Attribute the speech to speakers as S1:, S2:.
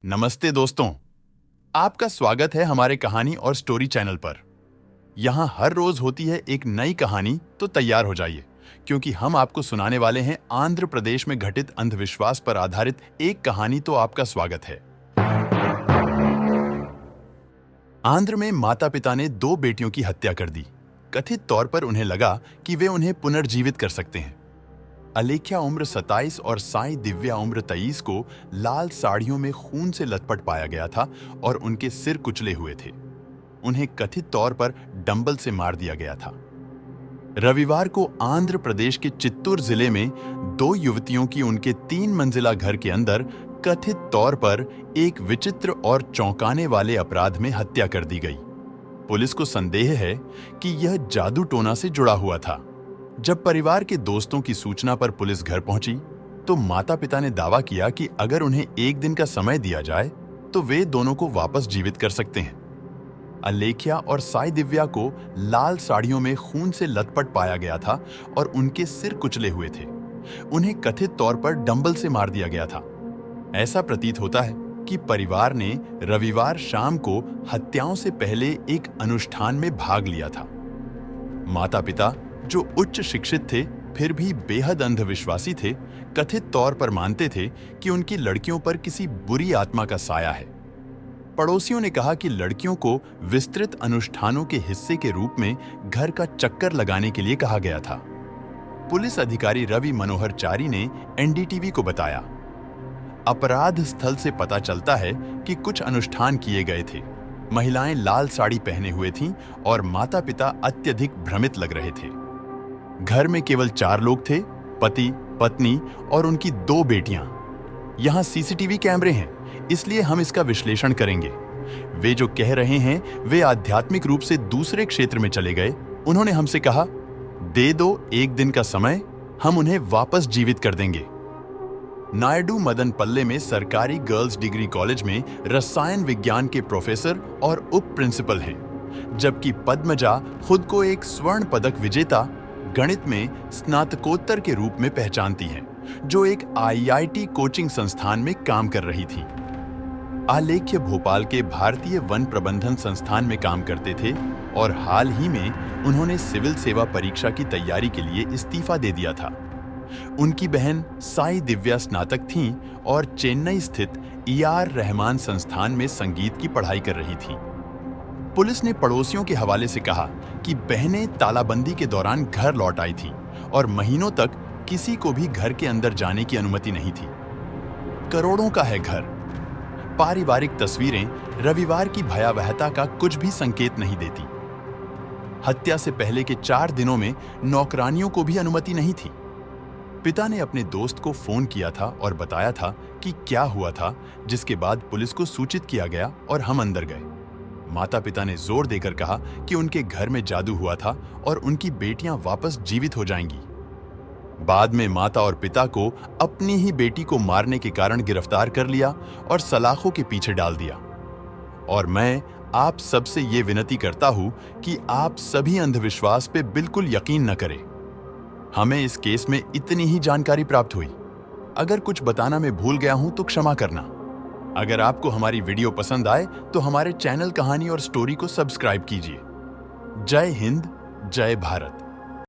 S1: नमस्ते दोस्तों, आपका स्वागत है हमारे कहानी और स्टोरी चैनल पर। यहाँ हर रोज होती है एक नई कहानी, तो तैयार हो जाइए क्योंकि हम आपको सुनाने वाले हैं आंध्र प्रदेश में घटित अंधविश्वास पर आधारित एक कहानी। तो आपका स्वागत है। आंध्र में माता पिता ने 2 बेटियों की हत्या कर दी। कथित तौर पर उन्हें लगा कि वे उन्हें पुनर्जीवित कर सकते हैं। अलेख्या उम्र 27 और साई दिव्या उम्र 23 को लाल साड़ियों में खून से लथपथ पाया गया था और उनके सिर कुचले हुए थे। उन्हें कथित तौर पर डंबल से मार दिया गया था। रविवार को आंध्र प्रदेश के चित्तूर जिले में 2 युवतियों की उनके 3 मंजिला घर के अंदर कथित तौर पर एक विचित्र और चौंकाने वाले अपराध में हत्या कर दी गई। पुलिस को संदेह है कि यह जादू टोना से जुड़ा हुआ था। जब परिवार के दोस्तों की सूचना पर पुलिस घर पहुंची तो माता पिता ने दावा किया कि अगर उन्हें 1 दिन का समय दिया जाए तो वे दोनों को वापस जीवित कर सकते हैं। अलेख्या और साई दिव्या को लाल साड़ियों में खून से लथपथ पाया गया था और उनके सिर कुचले हुए थे। उन्हें कथित तौर पर डंबल से मार दिया गया था। ऐसा प्रतीत होता है कि परिवार ने रविवार शाम को हत्याओं से पहले एक अनुष्ठान में भाग लिया था। माता पिता, जो उच्च शिक्षित थे फिर भी बेहद अंधविश्वासी थे, कथित तौर पर मानते थे कि उनकी लड़कियों पर किसी बुरी आत्मा का साया है। पड़ोसियों ने कहा कि लड़कियों को विस्तृत अनुष्ठानों के हिस्से के रूप में घर का चक्कर लगाने के लिए कहा गया था। पुलिस अधिकारी रवि मनोहर चारी ने एनडीटीवी को बताया, अपराध स्थल से पता चलता है कि कुछ अनुष्ठान किए गए थे। महिलाएं लाल साड़ी पहने हुए थीं और माता पिता अत्यधिक भ्रमित लग रहे थे। घर में केवल 4 लोग थे, पति, पत्नी और उनकी 2 बेटियां। यहां सीसीटीवी कैमरे हैं, इसलिए हम इसका विश्लेषण करेंगे। वे जो कह रहे हैं वे आध्यात्मिक रूप से दूसरे क्षेत्र में चले गए। उन्होंने हमसे कहा, दे दो 1 दिन का समय, हम उन्हें वापस जीवित कर देंगे। नायडू मदनपल्ले में सरकारी गर्ल्स डिग्री कॉलेज में रसायन विज्ञान के प्रोफेसर और उप प्रिंसिपल हैं, जबकि पद्मजा खुद को एक स्वर्ण पदक विजेता गणित में स्नातकोत्तर के रूप में पहचानती हैं, जो एक आईआईटी कोचिंग संस्थान में काम कर रही थी। आलेख्य भोपाल के भारतीय वन प्रबंधन संस्थान में काम करते थे और हाल ही में उन्होंने सिविल सेवा परीक्षा की तैयारी के लिए इस्तीफा दे दिया था। उनकी बहन साई दिव्या स्नातक थीं और चेन्नई स्थित ER रहमान संस्थान में संगीत की पढ़ाई कर रही थीं। पुलिस ने पड़ोसियों के हवाले से कहा कि बहनें तालाबंदी के दौरान घर लौट आई थीं और महीनों तक किसी को भी घर के अंदर जाने की अनुमति नहीं थी। करोड़ों का है घर। पारिवारिक तस्वीरें रविवार की भयावहता का कुछ भी संकेत नहीं देती। हत्या से पहले के 4 दिनों में नौकरानियों को भी अनुमति नहीं थी। पिता ने अपने दोस्त को फोन किया था और बताया था कि क्या हुआ था, जिसके बाद पुलिस को सूचित किया गया और हम अंदर गए। माता पिता ने जोर देकर कहा कि उनके घर में जादू हुआ था और उनकी बेटियां वापस जीवित हो जाएंगी। बाद में माता और पिता को अपनी ही बेटी को मारने के कारण गिरफ्तार कर लिया और सलाखों के पीछे डाल दिया। और मैं आप सबसे ये विनती करता हूं कि आप सभी अंधविश्वास पे बिल्कुल यकीन न करें। हमें इस केस में इतनी ही जानकारी प्राप्त हुई। अगर कुछ बताना मैं भूल गया हूं तो क्षमा करना। अगर आपको हमारी वीडियो पसंद आए तो हमारे चैनल कहानी और स्टोरी को सब्सक्राइब कीजिए। जय हिंद, जय भारत।